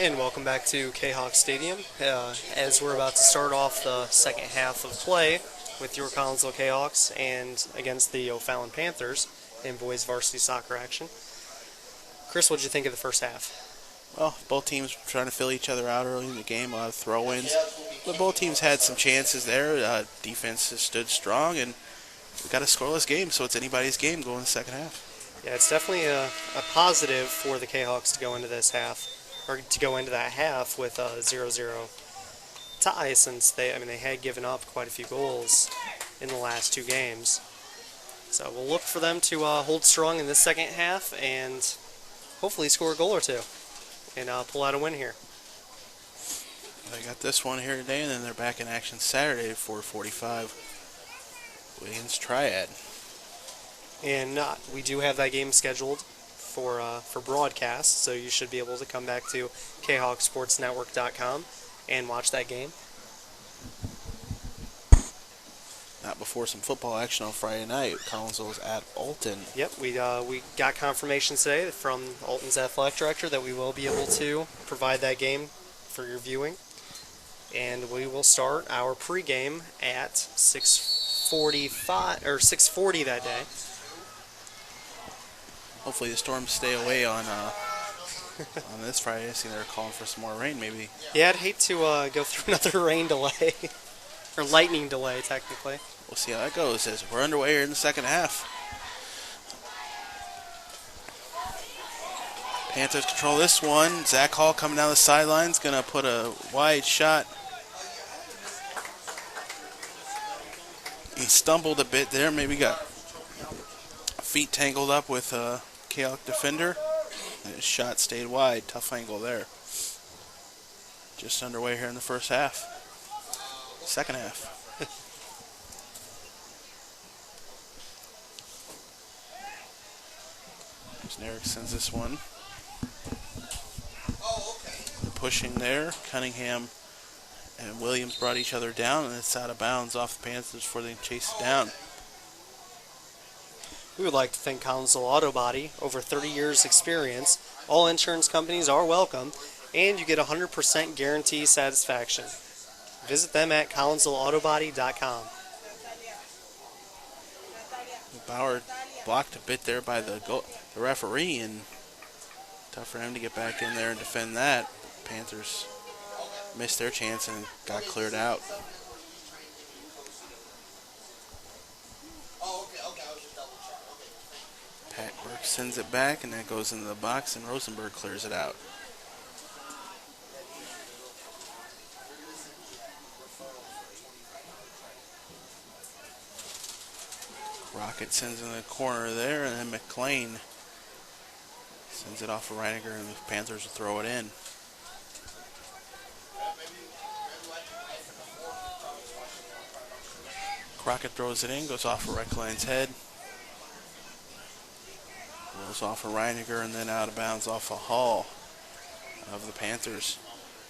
And welcome back to Kahoks Stadium. As we're about to start off the second half of play with your Collinsville Kahoks and against the O'Fallon Panthers in boys varsity soccer action. Chris, what did you think of the first half? Well, both teams were trying to fill each other out early in the game, a lot of throw-ins. But both teams had some chances there. Defense has stood strong, and we got a scoreless game, so it's anybody's game going in the second half. Yeah, it's definitely a positive for the Kahoks to go into this half, or to go into that half with a 0-0 tie, since they had given up quite a few goals in the last two games. So we'll look for them to hold strong in this second half and hopefully score a goal or two and pull out a win here. They got this one here today, and then they're back in action Saturday at 4:45. Williams Triad. And we do have that game scheduled for broadcast, so you should be able to come back to khawksportsnetwork.com and watch that game. Not before some football action on Friday night. Collinsville was at Alton. Yep, we got confirmation today from Alton's athletic director that we will be able to provide that game for your viewing. And we will start our pregame at 6:40 that day. Hopefully the Storms stay away on this Friday. I see they're calling for some more rain, maybe. Yeah, I'd hate to go through another rain delay, or lightning delay, technically. We'll see how that goes as we're underway here in the second half. Panthers control this one. Zach Hall coming down the sidelines, going to put a wide shot. He stumbled a bit there, maybe got feet tangled up with a Kahawk defender. And his shot stayed wide. Tough angle there. Just underway here in the first half. Second half. Eric sends this one. They're pushing there. Cunningham and Williams brought each other down, and it's out of bounds off the Panthers before they chase it down. We would like to thank Collinsville Auto Body. Over 30 years experience, all insurance companies are welcome, and you get 100% guarantee satisfaction. Visit them at collinsvilleautobody.com. Bauer blocked a bit there by the referee, and tough for him to get back in there and defend that. Panthers missed their chance and got cleared out. Pat Burke sends it back, and that goes into the box, and Rosenberg clears it out. Rocket sends in the corner there, and then McLean sends it off of Reiniger, and the Panthers will throw it in. Crockett throws it in, goes off of Reckline's head. Rolls off of Reiniger, and then out of bounds off of Hall of the Panthers.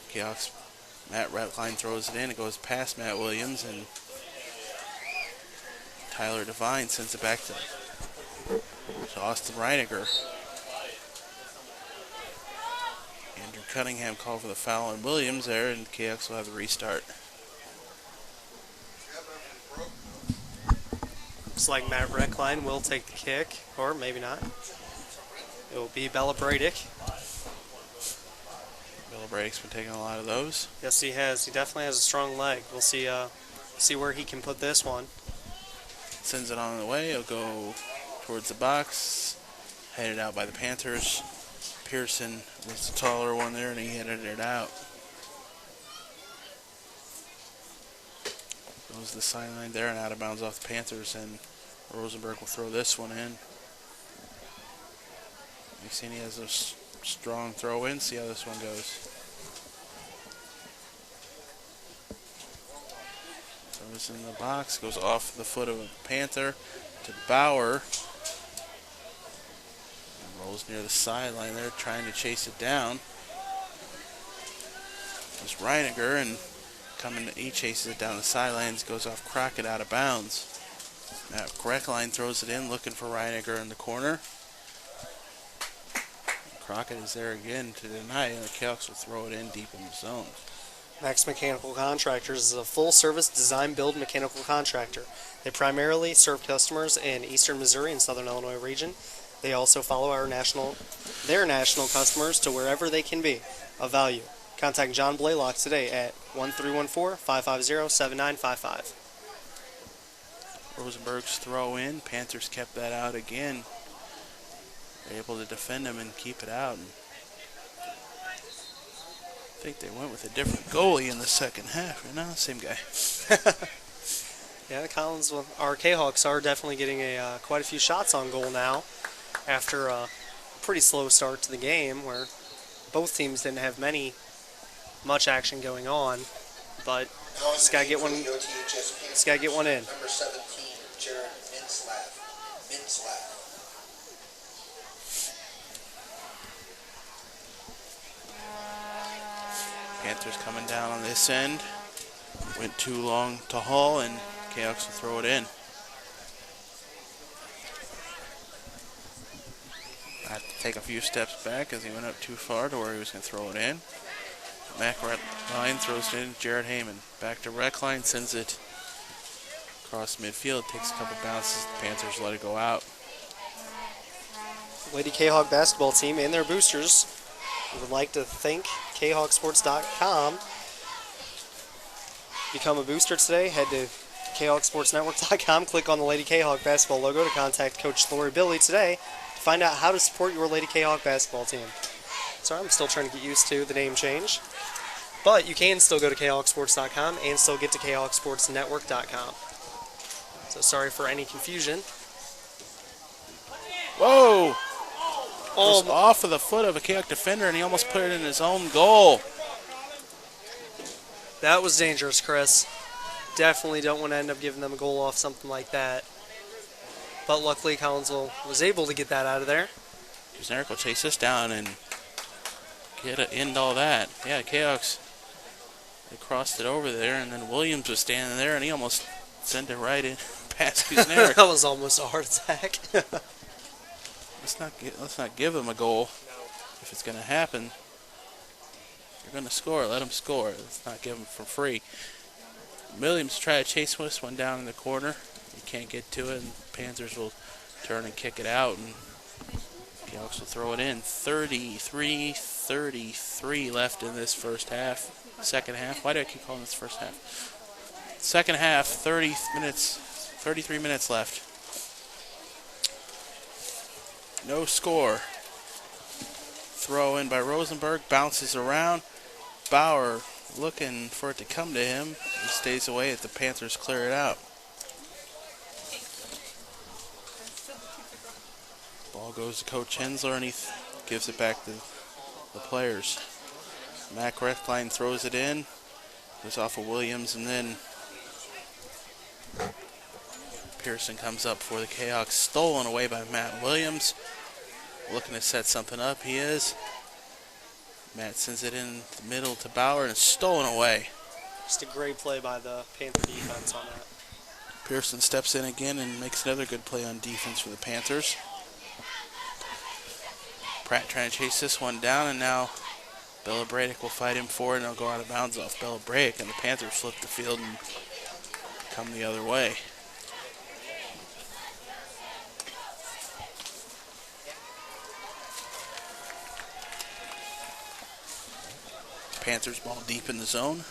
Chaos. Matt Reckline throws it in. It goes past Matt Williams, and Tyler Devine sends it back to Austin Reiniger. Andrew Cunningham called for the foul on Williams there, and KX will have the restart. Looks like Matt Reckline will take the kick, or maybe not. It will be Bella Bradick. Bella Bradick's been taking a lot of those. Yes, he has. He definitely has a strong leg. We'll see where he can put this one. Sends it on the way. It'll go towards the box. Headed out by the Panthers. Pearson was the taller one there, and he headed it out. Goes to the sideline there and out of bounds off the Panthers, and Rosenberg will throw this one in. You've seen he has a strong throw in. See how this one goes. Throws in the box, goes off the foot of a Panther to Bauer. And rolls near the sideline there, trying to chase it down. There's Reiniger, and he chases it down the sidelines, goes off Crockett out of bounds. Matt Reckline throws it in, looking for Reiniger in the corner. Crockett is there again to deny, and the Kahoks will throw it in deep in the zone. Max Mechanical Contractors is a full-service design-build mechanical contractor. They primarily serve customers in eastern Missouri and southern Illinois region. They also follow their national customers to wherever they can be of value. Contact John Blaylock today at 1314-550-7955. Rosenberg's throw in. Panthers kept that out again. They're able to defend him and keep it out. And I think they went with a different goalie in the second half. No, same guy. Yeah, our K-Hawks are definitely getting quite a few shots on goal now after a pretty slow start to the game where both teams didn't have much action going on, but just gotta get one in. Number 17, Jared Minslav. Panthers coming down on this end. Went too long to haul, and Kahoks will throw it in. Had to take a few steps back as he went up too far to where he was going to throw it in. Mac Reckline throws it in. Jared Heyman back to Reckline, sends it across midfield. Takes a couple bounces. The Panthers let it go out. Lady K-Hawk basketball team and their boosters would like to thank KHawksports.com. Become a booster today. Head to KHawksportsNetwork.com. Click on the Lady K-Hawk basketball logo to contact Coach Lori Billy today to find out how to support your Lady K-Hawk basketball team. Sorry, I'm still trying to get used to the name change. But you can still go to KHawksports.com and still get to KHawksportsNetwork.com. So sorry for any confusion. Whoa! Oh, Goes off of the foot of a Kahoks defender, and he almost put it in his own goal. that was dangerous, Chris. Definitely don't want to end up giving them a goal off something like that. But luckily, Collinsville was able to get that out of there. Kuzneric will chase this down and end all that. Yeah, Kahoks, they crossed it over there, and then Williams was standing there, and he almost sent it right in past Kuzneric. That was almost a heart attack. Let's not give them a goal. If it's going to happen, you're going to score. Let them score. Let's not give them for free. Williams try to chase this one down in the corner. He can't get to it, and Panthers will turn and kick it out, and Kahoks will throw it in. 33 left in this first half. Second half. Why do I keep calling this first half? Second half, 33 minutes left. No score. Throw in by Rosenberg. Bounces around. Bauer looking for it to come to him. He stays away as the Panthers clear it out. Ball goes to Coach Hensler, and he gives it back to the players. Mac Reckline throws it in. Goes off of Williams, and then Pearson comes up for the Kahoks. Stolen away by Matt Williams. Looking to set something up. He is. Matt sends it in the middle to Bauer, and it's stolen away. Just a great play by the Panther defense on that. Pearson steps in again and makes another good play on defense for the Panthers. Pratt trying to chase this one down, and now Bella Bradick will fight him for it, and he'll go out of bounds off Bella Bradick, and the Panthers flip the field and come the other way. Panthers ball deep in the zone.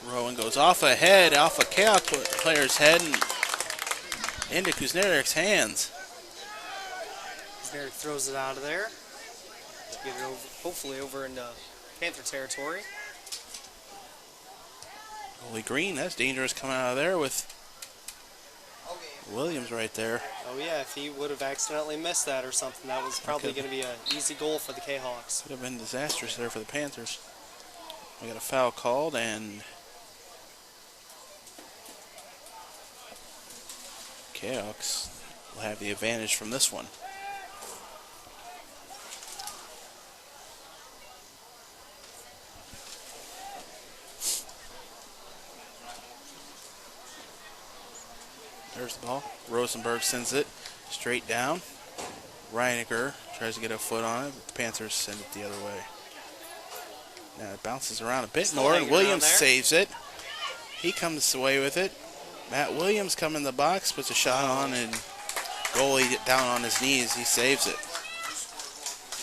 Throw and goes off a Kahoks player's head and into Kuznerik's hands. Kuzneric throws it out of there to get it over, hopefully over into Panther territory. Holy Green, that's dangerous coming out of there with Williams right there. Oh yeah, if he would have accidentally missed that or something, that was probably going to be an easy goal for the K-Hawks. Could have been disastrous there for the Panthers. We got a foul called, and Kahoks will have the advantage from this one. There's the ball. Rosenberg sends it straight down. Reiniger tries to get a foot on it, but the Panthers send it the other way. Now it bounces around a bit Still more, and hanging around Williams there. saves it. He comes away with it. Matt Williams comes in the box, puts a shot on, and goalie down on his knees. He saves it.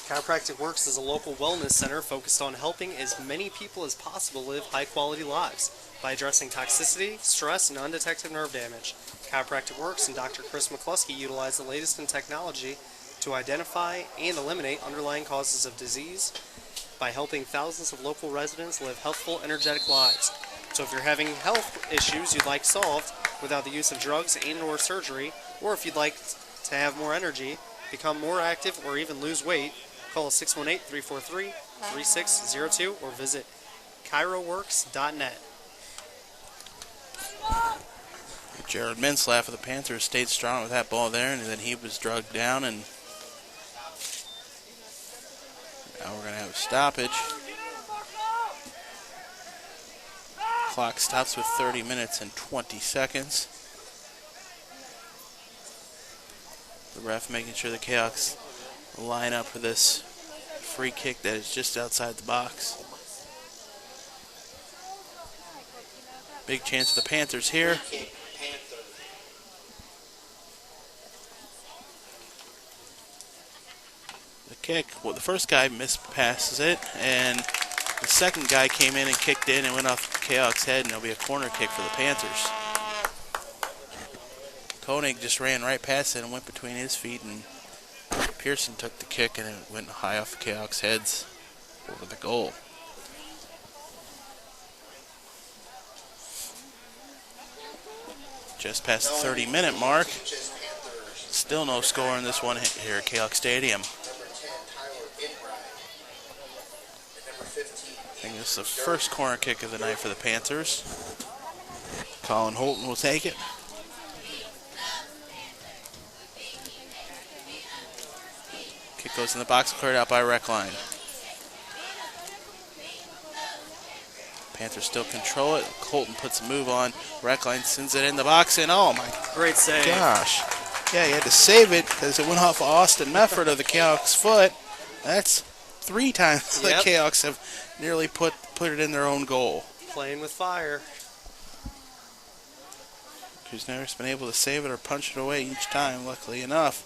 Chiropractic Works is a local wellness center focused on helping as many people as possible live high-quality lives by addressing toxicity, stress, and undetected nerve damage. Chiropractic Works and Dr. Chris McCluskey utilize the latest in technology to identify and eliminate underlying causes of disease by helping thousands of local residents live healthful, energetic lives. So if you're having health issues you'd like solved without the use of drugs and/or surgery, or if you'd like to have more energy, become more active, or even lose weight, call 618-343-3602 or visit chiroworks.net. Jared Minslav of the Panthers stayed strong with that ball there, and then he was drugged down, and now we're going to have a stoppage. Clock stops with 30 minutes and 20 seconds. The ref making sure the Kahoks line up for this free kick that is just outside the box. Big chance for the Panthers here. Kick, Panther. The kick, well, the first guy mispasses it, and the second guy came in and kicked in and went off Kahoks' head, and it'll be a corner kick for the Panthers. Koenig just ran right past it and went between his feet, and Pearson took the kick and it went high off Kahoks' heads over the goal. Just past the 30-minute mark. Just Panthers. Still no score in this one here at Kahoks Stadium. Number 10, Tyler Inbride. And number 15. I think this is the first corner kick of the night for the Panthers. Colin Holton will take it. Kick goes in the box, cleared out by Reckline. Panthers still control it. Holton puts a move on. Reckline sends it in the box, and oh my Great save. gosh. Yeah, he had to save it because it went off of Austin Mefford of the Kahoks' foot. That's 3 times Yep. the Kahoks have nearly put it in their own goal. Playing with fire. Kuznetsov's been able to save it or punch it away each time, luckily enough.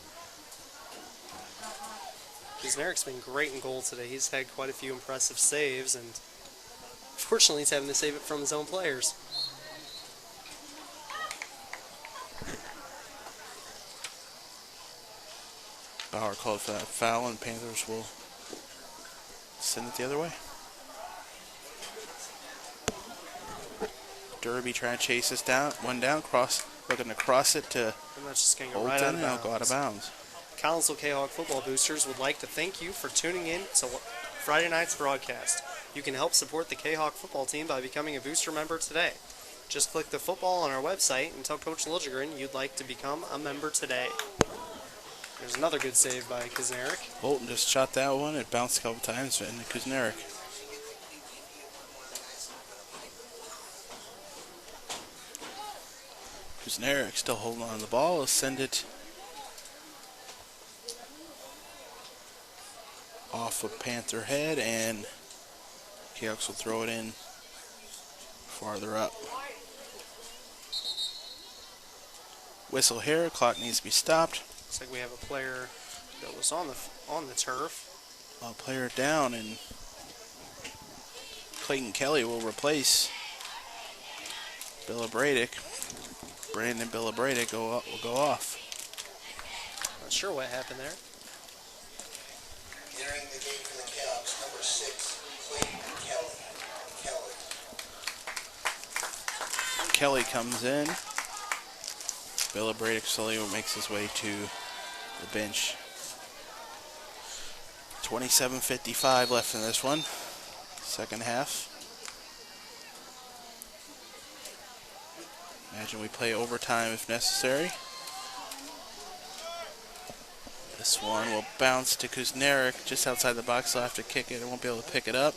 Kuznetsov's been great in goal today. He's had quite a few impressive saves, and fortunately he's having to save it from his own players. Bauer called for that foul, and Panthers will send it the other way. Derby trying to chase this down, looking to cross it to And that's just going to go Holton, right out and of it'll go out of bounds. bounds. Collinsville K-Hawk football boosters would like to thank you for tuning in to Friday night's broadcast. You can help support the K-Hawk football team by becoming a booster member today. Just click the football on our website and tell Coach Liljegren you'd like to become a member today. There's another good save by Kuznetsov. Holton just shot that one. It bounced a couple times into Kuznetsov. Kuznetsov still holding on to the ball. He'll send it off of Panther head, and Kahoks will throw it in farther up. Whistle here. Clock needs to be stopped. Looks like we have a player that was on the turf. A player down, and Clayton Kelly will replace Billabradic. Brandon Billabradic will go off. Not sure what happened there. Entering the game for the Kahoks, number 6, Clayton Kelly. Kelly comes in. Billabradic slowly makes his way to the bench. 27:55 left in this one. Second half. Imagine we play overtime if necessary. This one will bounce to Kuznetsov just outside the box. He'll have to kick it. He won't be able to pick it up.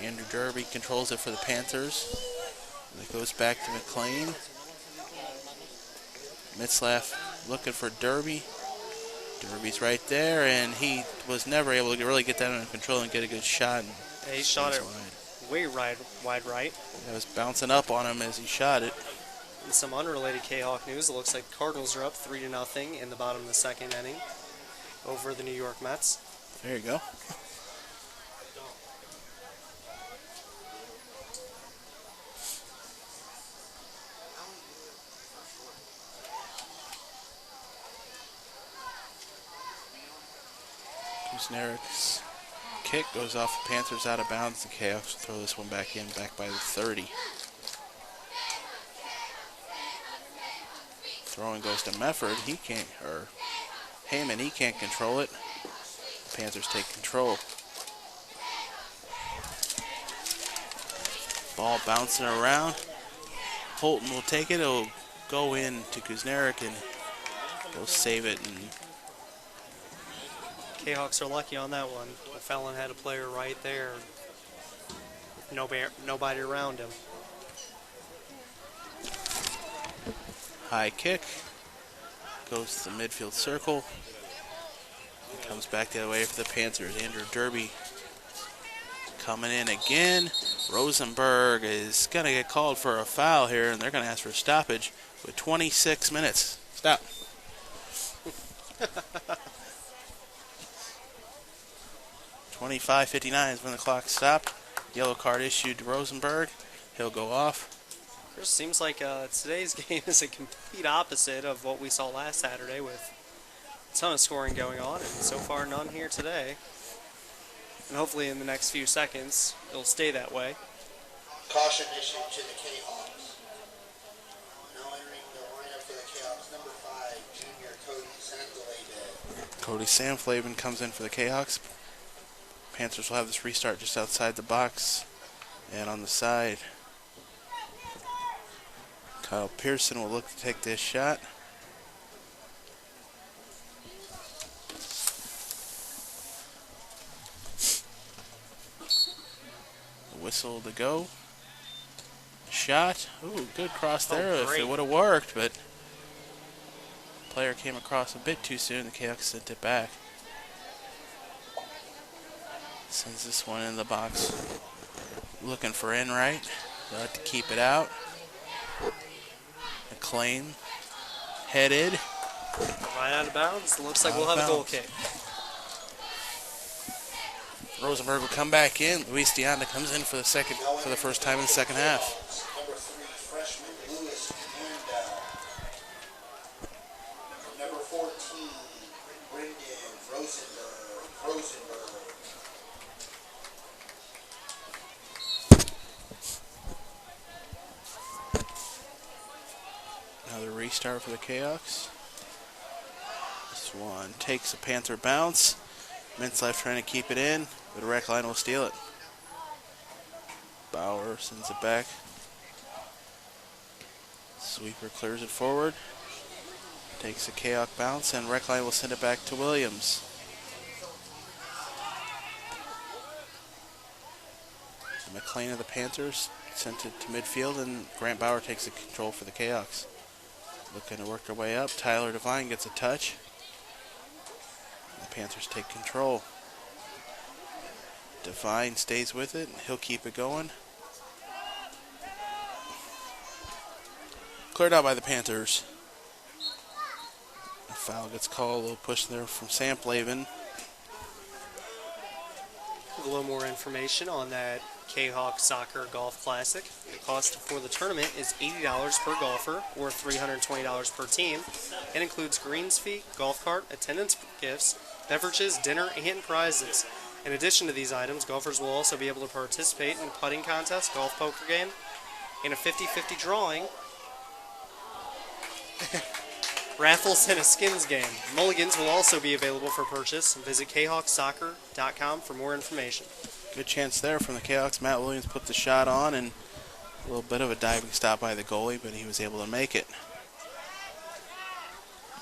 Andrew Derby controls it for the Panthers. The goes back to McLean. Mitzlaff looking for Derby. Derby's right there, and he was never able to really get that under control and get a good shot. And Yeah, he shot it wide. way wide right. It was bouncing up on him as he shot it. In some unrelated K-Hawk news, it looks like the Cardinals are up 3-0 in the bottom of the second inning over the New York Mets. There you go. Kuznarik's kick goes off the Panthers out of bounds. The Kahoks will throw this one back in, back by the 30. Throwing goes to Mefford. He can't, or Heyman, he can't control it. Panthers take control. Ball bouncing around. Holton will take it. It'll go in to Kuznarik and he'll save it. And K-Hawks are lucky on that one. Fallon had a player right there. Nobody around him. high kick. Goes to the midfield circle. And comes back the other way for the Panthers. Andrew Derby coming in again. Rosenberg is going to get called for a foul here, and they're going to ask for a stoppage with 26 minutes. Stop. 25:59 is when the clock stopped. Yellow card issued to Rosenberg. He'll go off. Chris, seems like today's game is a complete opposite of what we saw last Saturday with a ton of scoring going on, and so far none here today. And hopefully in the next few seconds, it'll stay that way. Caution issued to the K-Hawks. Now entering the lineup for the K-Hawks, number 5, junior Cody Sandlade. Cody Sanflavin comes in for the K-Hawks. Panthers will have this restart just outside the box and on the side. Kyle Pearson will look to take this shot. The whistle to go. Shot. Ooh, good cross there if it would have worked, but player came across a bit too soon. The Kahoks sent it back. Sends this one in the box. Looking for Enright. They'll have to keep it out. McLean headed. Right out of bounds. Looks like we'll have a goal kick. Rosenberg will come back in. Luis Deonda comes in for the first time in the second half. Number 3, freshman Lewis Mandel. Number 14, Brendan Rosenberg. Another restart for the Kahoks. This one takes a Panther bounce. Mintzlife trying to keep it in, but Reckline will steal it. Bauer sends it back. Sweeper clears it forward. Takes a Kahawk bounce, and Reckline will send it back to Williams. McLean of the Panthers sent it to midfield, and Grant Bauer takes the control for the Kahoks. Looking to work their way up. Tyler Devine gets a touch. The Panthers take control. Devine stays with it. He'll keep it going. Cleared out by the Panthers. A foul gets called. A little push there from Samplavin. A little more information on that K-Hawk Soccer Golf Classic. The cost for the tournament is $80 per golfer or $320 per team. It includes greens fee, golf cart, attendance gifts, beverages, dinner, and prizes. In addition to these items, golfers will also be able to participate in putting contest, golf poker game, and a 50-50 drawing, raffles, and a skins game. Mulligans will also be available for purchase. Visit khawksoccer.com for more information. Good chance there from the Kahoks. Matt Williams put the shot on, and a little bit of a diving stop by the goalie, but he was able to make it.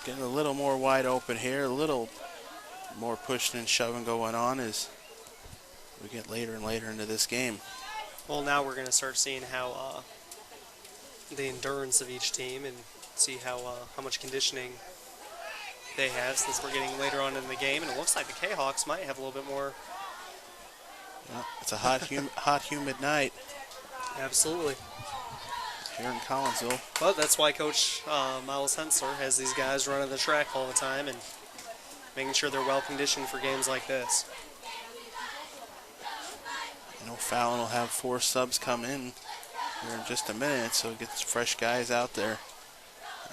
Getting a little more wide open here, a little more pushing and shoving going on as we get later and later into this game. Well, now we're going to start seeing how the endurance of each team and see how much conditioning they have, since we're getting later on in the game, and it looks like the K-Hawks might have a little bit more. Yeah, it's a hot, humid night Absolutely. here in Collinsville. But that's why Coach Miles Hensler has these guys running the track all the time and making sure they're well conditioned for games like this. You know, Fallon will have 4 subs come in here in just a minute, so it gets fresh guys out there.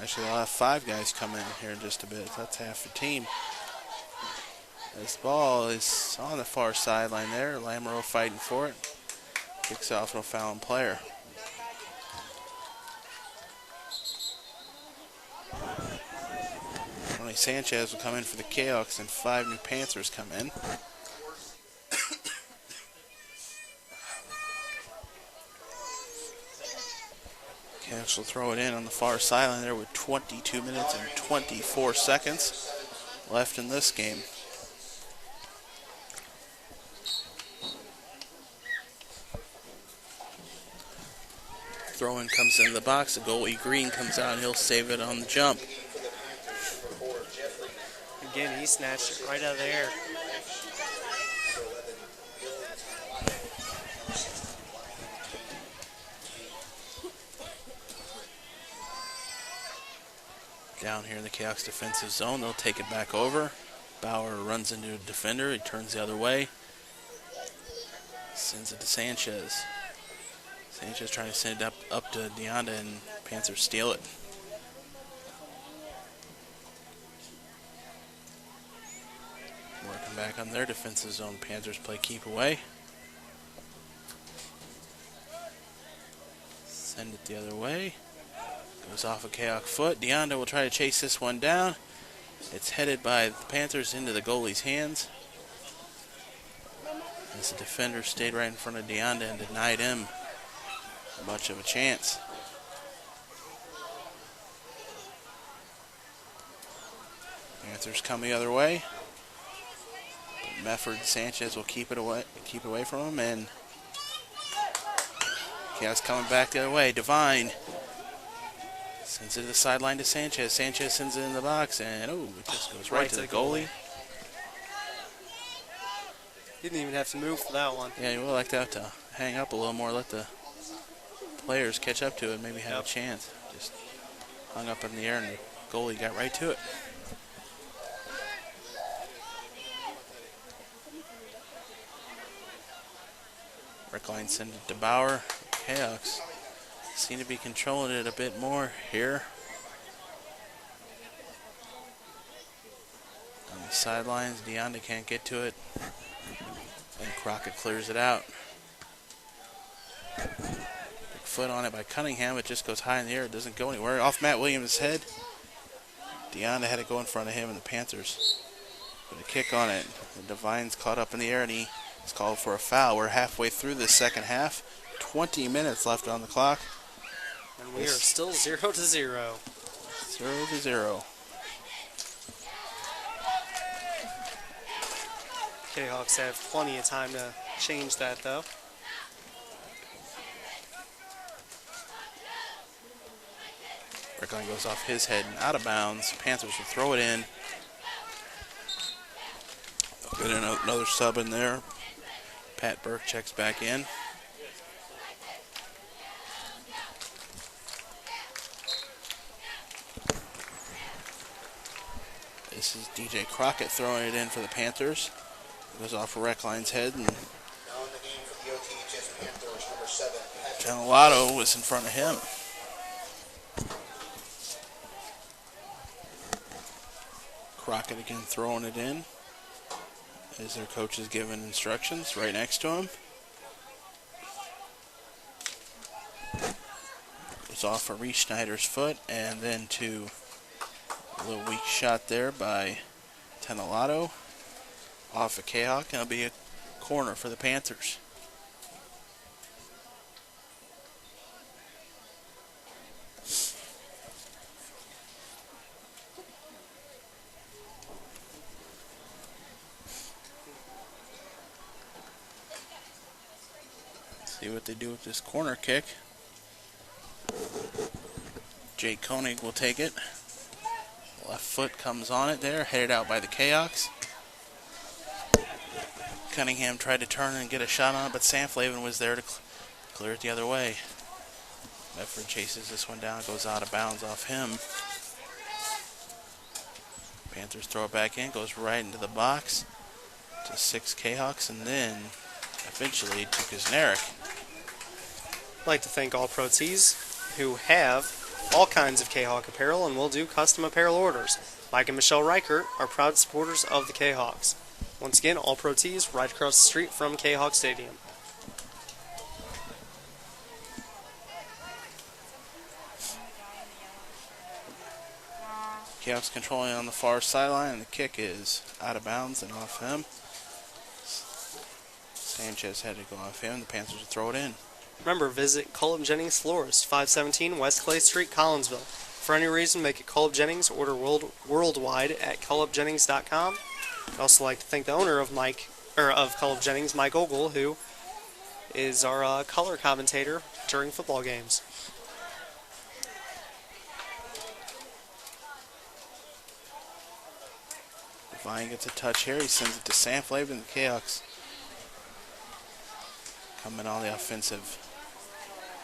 Actually, they'll have 5 guys come in here in just a bit. That's half the team. This ball is on the far sideline there. Lamoureux fighting for it. Kicks off to a Fallon player. Tony Sanchez will come in for the Kahoks, and 5 new Panthers come in. Kahoks will throw it in on the far sideline there with 22 minutes and 24 seconds left in this game. Throw-in comes into the box. The goalie Green comes out and he'll save it on the jump. Again, he snatched it right out of the air. Down here in the Kahoks defensive zone, they'll take it back over. Bauer runs into a defender. He turns the other way. Sends it to Sanchez. Sanchez trying to send it up to Deonda, and Panthers steal it. Working back on their defensive zone. Panthers play keep away. Send it the other way. Goes off a Kahawk foot. Deonda will try to chase this one down. It's headed by the Panthers into the goalie's hands. As the defender stayed right in front of Deonda and denied him much of a chance. Panthers come the other way. But Mefford Sanchez will keep it away from him, and Chaos coming back the other way. Devine sends it to the sideline to Sanchez. Sanchez sends it in the box, and it just goes right to the goalie. He didn't even have to move for that one. Yeah, you would like that to hang up a little more, let the players catch up to it, maybe have a chance. Just hung up in the air, and the goalie got right to it. Rickline sends it to Bauer. Kahoks seem to be controlling it a bit more here. On the sidelines, Deonda can't get to it. And Crockett clears it out. Big foot on it by Cunningham. It just goes high in the air. It doesn't go anywhere. Off Matt Williams' head. Deonda had to go in front of him, and the Panthers put a kick on it. The Divine's caught up in the air, and he is called for a foul. We're halfway through the second half. 20 minutes left on the clock. And we are still 0-0. 0-0. K-Hawks have plenty of time to change that, though. Rickline goes off his head and out of bounds. Panthers will throw it in. They'll get another sub in there. Pat Burke checks back in. This is DJ Crockett throwing it in for the Panthers. It goes off of Reckline's head, and Now in the game for the OTHS Panthers, number 7, Patrick. Canelato was in front of him. Crockett again throwing it in as their coach is giving instructions right next to him. It's off of Reese Schneider's foot, and then to a little weak shot there by Canelato off of Kahawk, and it'll be a corner for the Panthers. See what they do with this corner kick. Jake Koenig will take it. Left foot comes on it there, headed out by the Kahoks. Cunningham tried to turn and get a shot on it, but Sanflavin was there to clear it the other way. Medford chases this one down, goes out of bounds off him. Panthers throw it back in, goes right into the box to 6 Kahoks, and then eventually to Kuznarek. I'd like to thank All Pro Tees, who have all kinds of K-Hawk apparel and will do custom apparel orders. Mike and Michelle Reichert are proud supporters of the K-Hawks. Once again, All Pro Tees right across the street from K-Hawk Stadium. Kahoks controlling on the far sideline, and the kick is out of bounds and off him. Sanchez had to go off him. The Panthers will throw it in. Remember, visit Cullip Jennings Florist, 517 West Clay Street, Collinsville. For any reason, make it Cullip Jennings. Order worldwide at cullipjennings.com. I'd also like to thank the owner of Cullip Jennings, Mike Ogle, who is our color commentator during football games. Devine gets a touch here. He sends it to Sanflavin, and the Kahoks coming on the offensive.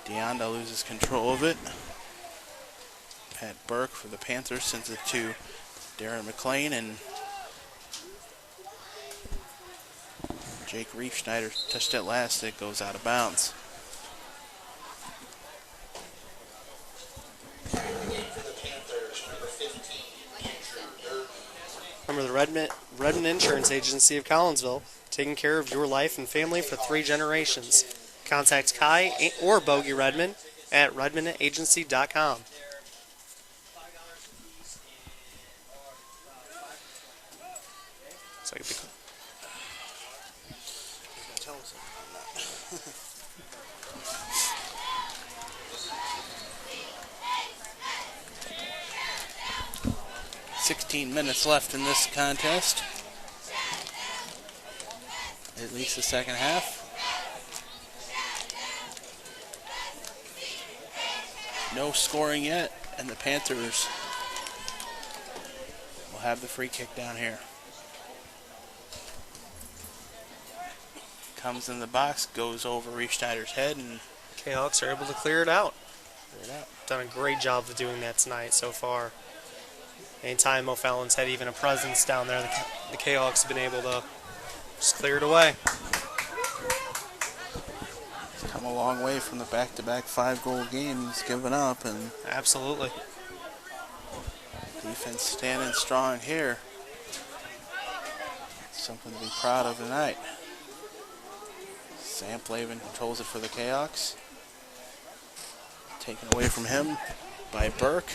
Deonda loses control of it. Pat Burke for the Panthers sends it to Darren McLean, and Jake Riefschneider touched it last. It goes out of bounds. Remember, the Redmond Insurance Agency of Collinsville, taking care of your life and family for 3 generations. Contact Kai or Bogey Redmond at redmondagency.com. So I could 16 minutes left in this contest. At least the second half. No scoring yet, and the Panthers will have the free kick down here. Comes in the box, goes over Riefschneider's head, and K-Hawks are able to clear it out. clear it out. Done a great job of doing that tonight so far. Anytime O'Fallon's had even a presence down there, the K-Hawks have been able to just clear it away. He's come a long way from the back-to-back 5-goal games given up, and Absolutely. defense standing strong here. Something to be proud of tonight. Sanflavin controls it for the Kahoks. Taken away from him by Burke.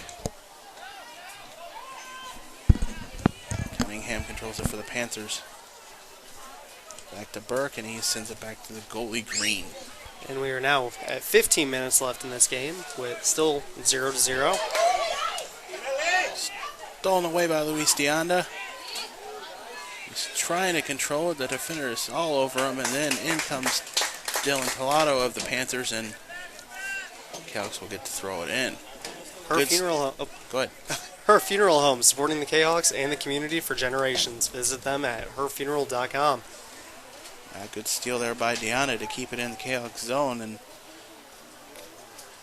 Cunningham controls it for the Panthers. Back to Burke, and he sends it back to the goalie Green. And we are now at 15 minutes left in this game with still 0-0. Stolen away by Luis Deonda. He's trying to control it. The defender is all over him, and then in comes Dylan Pilato of the Panthers, and Kahoks will get to throw it in. Her funeral, Go ahead. Her Funeral Home, supporting the K-Hawks and the community for generations. Visit them at herfuneral.com. A good steal there by Deanna to keep it in the Kahoks zone, and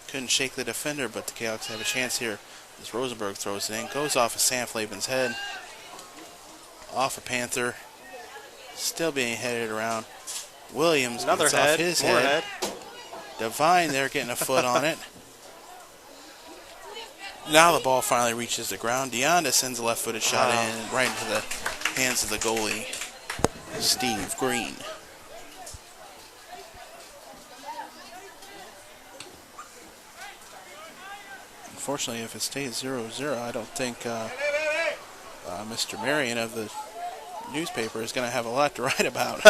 couldn't shake the defender, but the Kahoks have a chance here as Rosenberg throws it in. Goes off of Sanflavin's head. Off a Panther. Still being headed around. Williams Another gets head, off his more head. Devine there getting a foot on it. Now the ball finally reaches the ground. Deonda sends a left-footed shot in right into the hands of the goalie, Steve Green. Unfortunately, if it stays 0-0, I don't think Mr. Marion of the newspaper is going to have a lot to write about.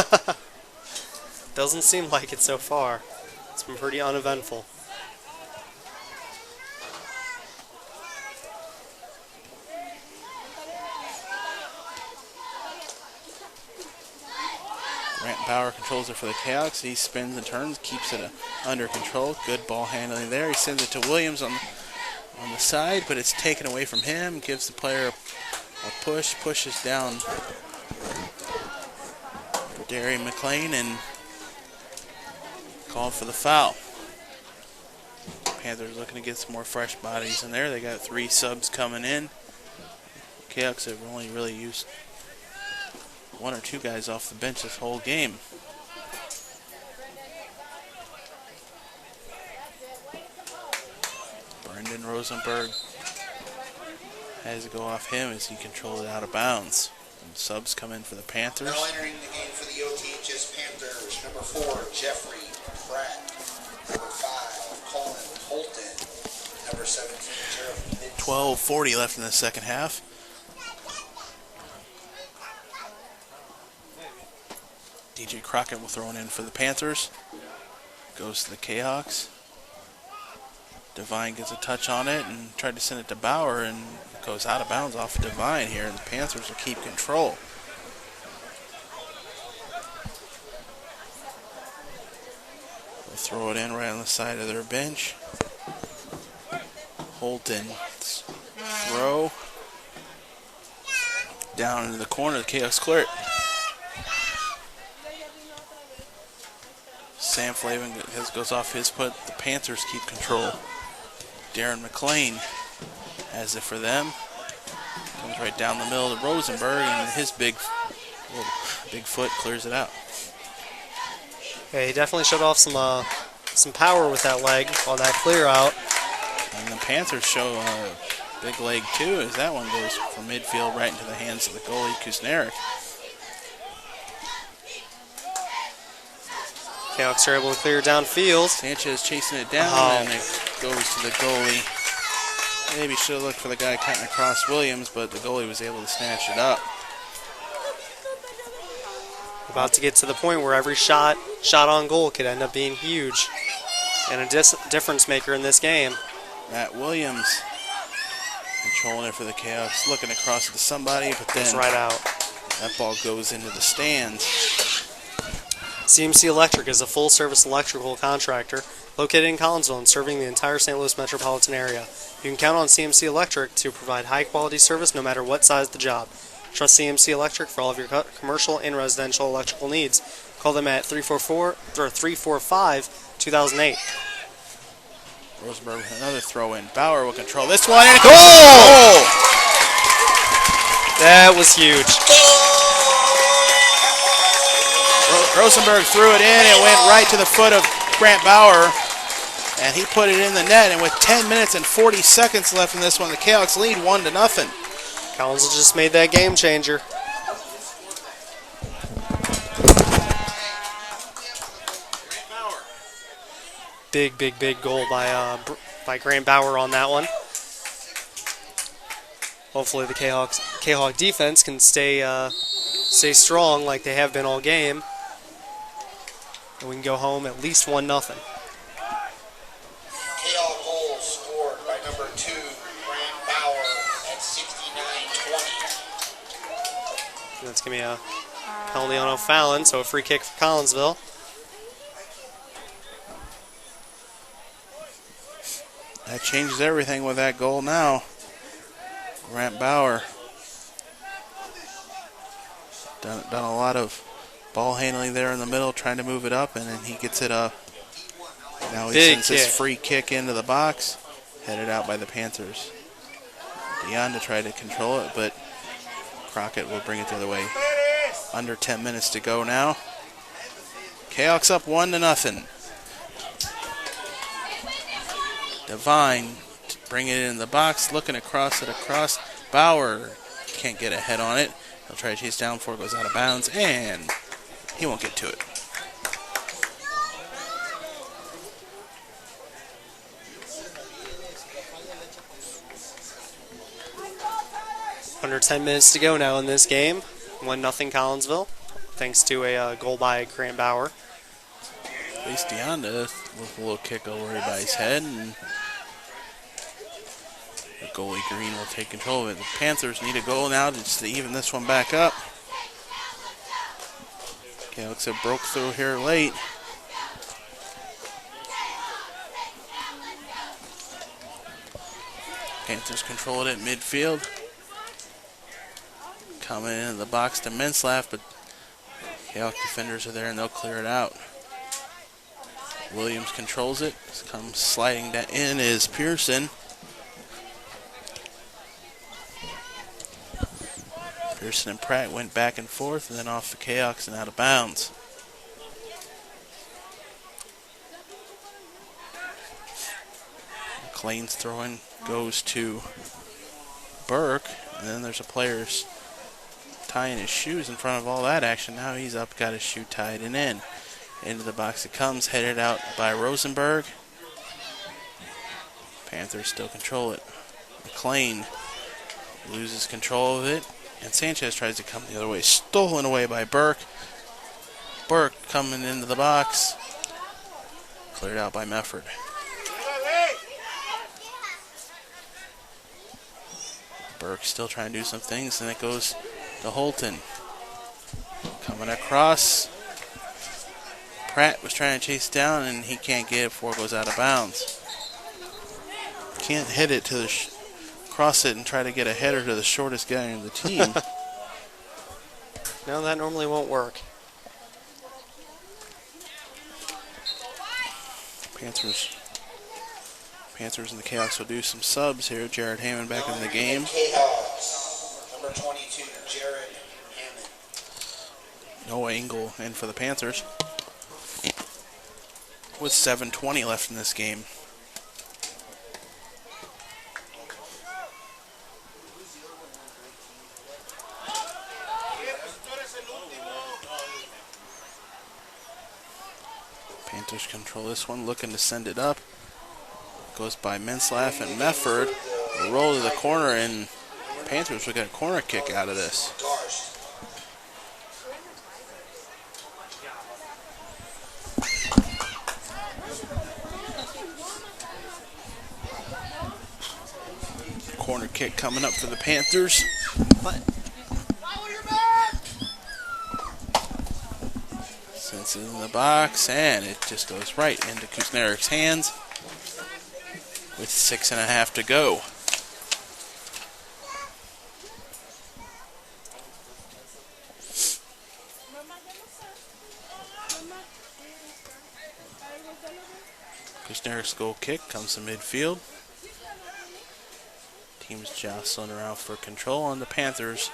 Doesn't seem like it so far. It's been pretty uneventful. Grant Bauer controls it for the Kahoks. He spins and turns, keeps it under control. Good ball handling there. He sends it to Williams on on the side, but it's taken away from him. Gives the player a push, pushes down Darian McLean and called for the foul. Panthers looking to get some more fresh bodies in there. They got 3 subs coming in. Kahoks have only really used 1 or 2 guys off the bench this whole game. Brendan Rosenberg has to go off him as he controlled it out of bounds. And subs come in for the Panthers. Now entering the game for the OTHS Panthers, number 4, Jeffrey Pratt. Number 5, Colin Holton. Number 17, Jeremy. 12:40 left in the second half. DJ Crockett will throw it in for the Panthers. Goes to the Kahoks. Devine gets a touch on it and tried to send it to Bauer, and it goes out of bounds off of Devine here, and the Panthers will keep control. They'll throw it in right on the side of their bench. Holton throw down into the corner. The Kahoks clear it. Sam Flavin goes off his foot. The Panthers keep control. Darren McLean has it for them. Comes right down the middle to Rosenberg, and his big foot clears it out. Yeah, he definitely showed off some power with that leg on that clear out. And the Panthers show a big leg too, as that one goes from midfield right into the hands of the goalie, Kusneric. Kahoks are able to clear downfield. Sanchez chasing it down, and it goes to the goalie. Maybe should have looked for the guy cutting across Williams, but the goalie was able to snatch it up. About to get to the point where every shot on goal could end up being huge and a difference maker in this game. Matt Williams controlling it for the Kahoks, looking across to somebody, but then it's right out. That ball goes into the stands. CMC Electric is a full-service electrical contractor located in Collinsville and serving the entire St. Louis metropolitan area. You can count on CMC Electric to provide high-quality service no matter what size the job. Trust CMC Electric for all of your commercial and residential electrical needs. Call them at 345-2008. Rosenberg with another throw-in. Bauer will control this one, and goal! That was huge. Rosenberg threw it in. It went right to the foot of Grant Bauer, and he put it in the net. And with 10 minutes and 40 seconds left in this one, the Kahoks lead 1-0. Collinsville just made that game changer. Big goal by Grant Bauer on that one. Hopefully the Kahawk defense can stay strong like they have been all game, and we can go home at least 1-0. Kahawk goal scored by number 2, Grant Bauer at 69-20. That's going to be a penalty on O'Fallon, so a free kick for Collinsville. That changes everything with that goal now. Grant Bauer done a lot of ball handling there in the middle, trying to move it up, and then he gets it up. Now he sends his free kick into the box, headed out by the Panthers. Dion to try to control it, but Crockett will bring it the other way. Under 10 minutes to go now. Kahoks up 1-0. Devine bringing it in the box, looking across it across. Bauer can't get a head on it. He'll try to chase down before it goes out of bounds, and he won't get to it. Under 10 minutes to go now in this game. 1-0 Collinsville, thanks to a goal by Grant Bauer. At least Deonda with a little kick over by his head, and the goalie Green will take control of it. The Panthers need a goal now just to even this one back up. Kahoks have broke through here late. Panthers control it at midfield. Coming into the box to Menslav, but Kahoks defenders are there and they'll clear it out. Williams controls it. Comes sliding that in is Pearson. Pearson and Pratt went back and forth and then off the Kahoks and out of bounds. McLean's throwing goes to Burke, and then there's a player's tying his shoes in front of all that action. Now he's up, got his shoe tied and in. Into the box it comes, headed out by Rosenberg. Panthers still control it. McLean loses control of it, and Sanchez tries to come the other way. Stolen away by Burke. Burke coming into the box. Cleared out by Mefford. Burke still trying to do some things, and it goes to Holton. Coming across. Pratt was trying to chase down, and he can't get it before it goes out of bounds. Can't hit it to the cross it and try to get a header to the shortest guy in the team. No, that normally won't work. Panthers and the Kahoks will do some subs here. Jared Hammond back in the game. Kahoks, number 22, Jared Hammond. Noah Engel in for the Panthers. With 7:20 left in this game. Panthers control this one, looking to send it up. Goes by Menslav and Mefford. Roll to the corner, and Panthers will get a corner kick out of this. Corner kick coming up for the Panthers. Sends it in the box, and it just goes right into Kusnerik's hands with 6.5 to go. Kusnerik's goal kick comes to midfield. Teams jostling around for control on the Panthers.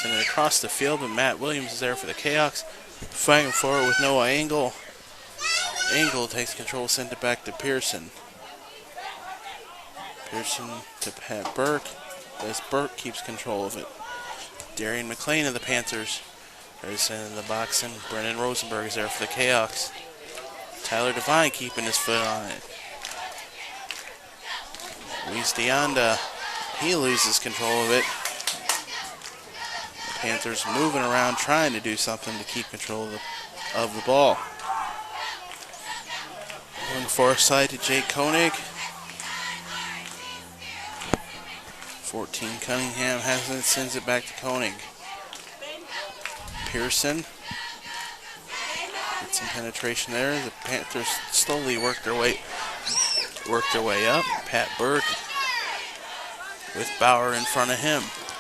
Send it across the field, but Matt Williams is there for the Kahoks. Fighting for it with Noah Engel. Engel takes control, sent it back to Pearson. Pearson to Pat Burke, as Burke keeps control of it. Darian McLean of the Panthers is in the box, and Brennan Rosenberg is there for the Kahoks. Tyler Devine keeping his foot on it. Luis Deonda, he loses control of it. The Panthers moving around, trying to do something to keep control of the ball. On the far side to Jake Koenig. 14 Cunningham has it, sends it back to Koenig. Pearson. Get some penetration there. The Panthers slowly work their way up. Pat Burke with Bauer in front of him.